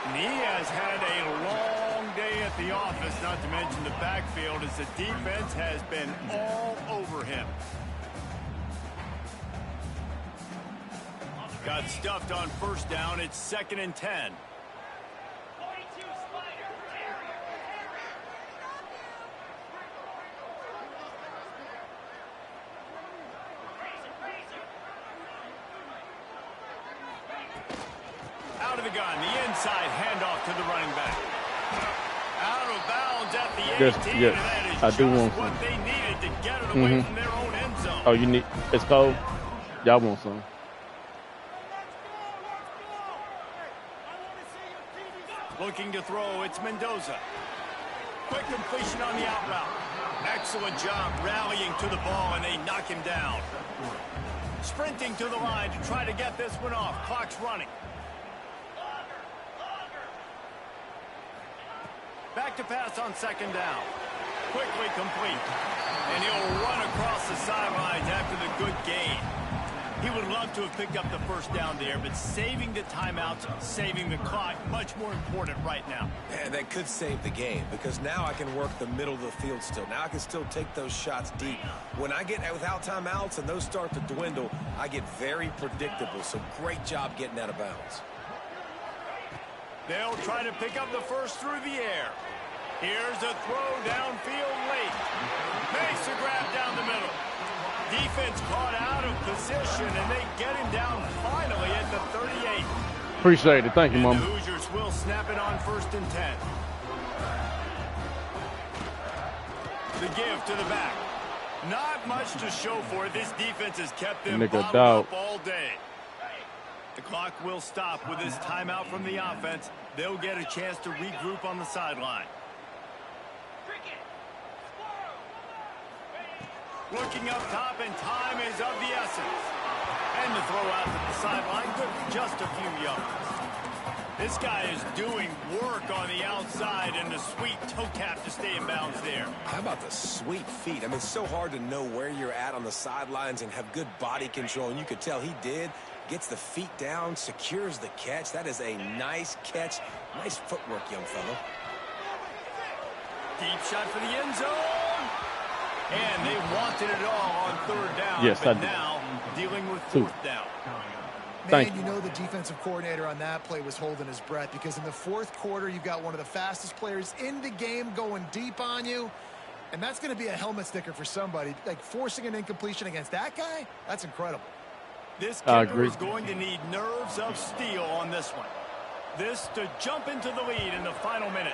And he has had a long day at the office, not to mention the backfield, as the defense has been all over him. Got stuffed on 1st down. It's 2nd and 10. Out of the gun, the inside handoff to the running back. Out of bounds at the 18.
Yes,
and that is
I do
just
want
what
some.
they needed to get it away from their own end zone.
Oh, you need, it's cold? Y'all want some?
Looking to throw, it's Mendoza. Quick completion on the out route. Excellent job rallying to the ball, and they knock him down. Sprinting to the line to try to get this one off. Clock's running. Back to pass on 2nd down. Quickly complete. And he'll run across the sidelines after the good gain. He would love to have picked up the 1st down there, but saving the timeouts, saving the clock, much more important right now.
And that could save the game, because now I can work the middle of the field still. Now I can still take those shots deep. When I get without timeouts and those start to dwindle, I get very predictable. So great job getting out of bounds.
They'll try to pick up the 1st through the air. Here's a throw downfield late. Makes a grab down the middle. Defense caught out of position, and they get him down finally at the 38.
Appreciate it. Thank you,
And the
Mama.
Hoosiers will snap it on 1st and 10. The give to the back. Not much to show for it. This defense has kept them
Nigga
bottled
dog.
up all day. The clock will stop with this timeout from the offense. They'll get a chance to regroup on the sideline. Looking up top, and time is of the essence. And the throw out to the sideline, good for just a few yards. This guy is doing work on the outside and the sweet toe tap to stay in bounds there.
How about the sweet feet? I mean, it's so hard to know where you're at on the sidelines and have good body control, and you could tell he did. Gets the feet down, secures the catch. That is a nice catch. Nice footwork, young fellow.
Deep shot for the end zone. And they wanted it all on third down.
Yes,
but now dealing with fourth down.
Man, you know the defensive coordinator on that play was holding his breath, because in the fourth quarter, you've got one of the fastest players in the game going deep on you. And that's going to be a helmet sticker for somebody. Like, forcing an incompletion against that guy, that's incredible.
This kicker is going to need nerves of steel on this one. This to jump into the lead in the final minute.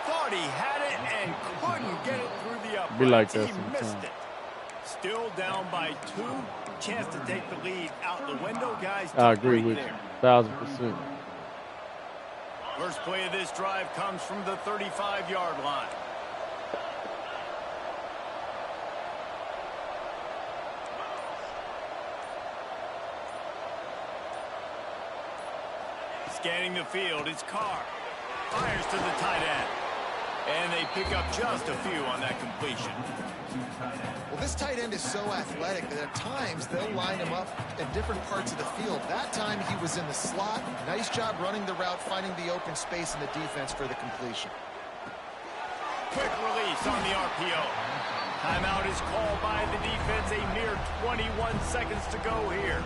Thought he had it and couldn't get it through the uprights.
Be like that
he
sometimes.
missed it. Still down by 2. Chance to take the lead out the window, guys.
I agree with you. 1,000%.
First play of this drive comes from the 35-yard line. Scanning the field, it's Carr. Fires to the tight end. And they pick up just a few on that completion.
Well, this tight end is so athletic that at times they'll line him up in different parts of the field. That time he was in the slot. Nice job running the route, finding the open space in the defense for the completion.
Quick release on the RPO. Timeout is called by the defense. A mere 21 seconds to go here.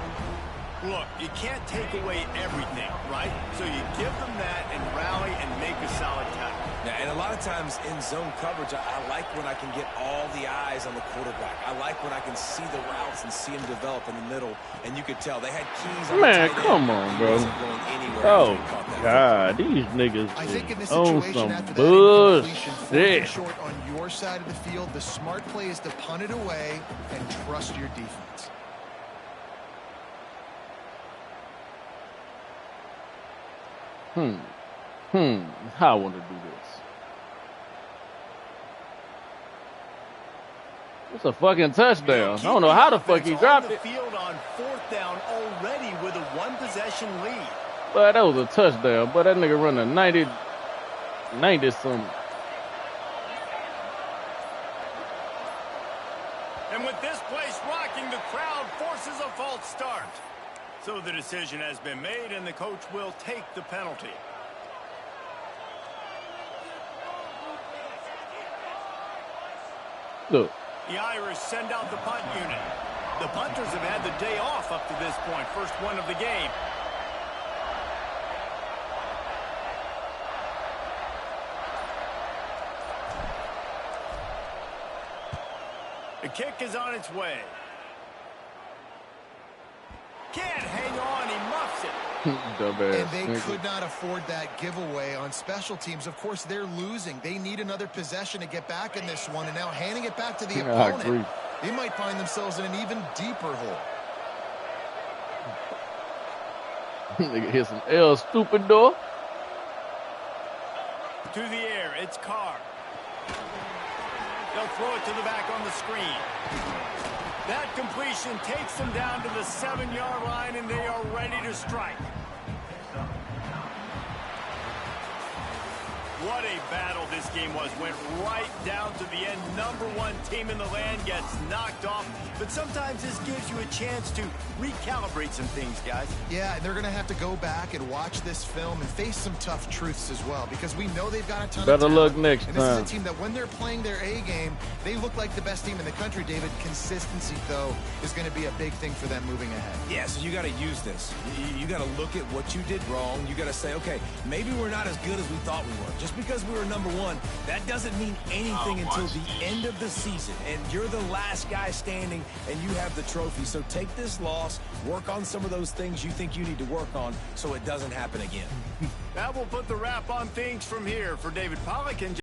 Look, you can't take away everything, right? So you give them that and rally and make a solid tackle.
Yeah, and a lot of times in zone coverage, I like when I can get all the eyes on the quarterback. I like when I can see the routes and see them develop in the middle. And you could tell they had keys on
Man,
the tight
come
end.
on,
He
bro.
wasn't going anywhere
Oh,
until he caught that.
God, these niggas
I think in this
on
situation,
some
after that incompletion, fourth
bullshit.
and short on your side of the field, the smart play is to punt it away and trust your defense.
How I want to do this. It's a fucking touchdown. I don't know how the fuck he dropped it.
Field on fourth down already with a one-possession lead.
But that was a touchdown. But that nigga run a 90 something.
And with this place rocking, the crowd forces a false start. So the decision has been made, and the coach will take the penalty.
Look.
The Irish send out the punt unit. The punters have had the day off up to this point. First one of the game. The kick is on its way. Can't hang on. He muffs it.
And they could not afford that giveaway on special teams. Of course, they're losing. They need another possession to get back in this one. And now handing it back to the opponent, they might find themselves in an even deeper hole.
Nigga hit some L stupid door.
To the air, it's Carr. They'll throw it to the back on the screen. That completion takes them down to the 7-yard line, and they are ready to strike. What a battle this game was. Went right down to the end. #1 team in the land gets knocked off. But sometimes this gives you a chance to recalibrate some things, guys.
Yeah, and they're going to have to go back and watch this film and face some tough truths as well, because we know they've got a ton of talent.
Better luck next
and this
time.
is a team that when they're playing their A game, they look like the best team in the country, David. Consistency, though, is going to be a big thing for them moving ahead.
Yeah, so you got to use this. You got to look at what you did wrong. You got to say, okay, maybe we're not as good as we thought we were. Just because we were #1, that doesn't mean anything until the end of the season. And you're the last guy standing, and you have the trophy. So take this loss, work on some of those things you think you need to work on so it doesn't happen again.
That will put the wrap on things from here. For David Pollack and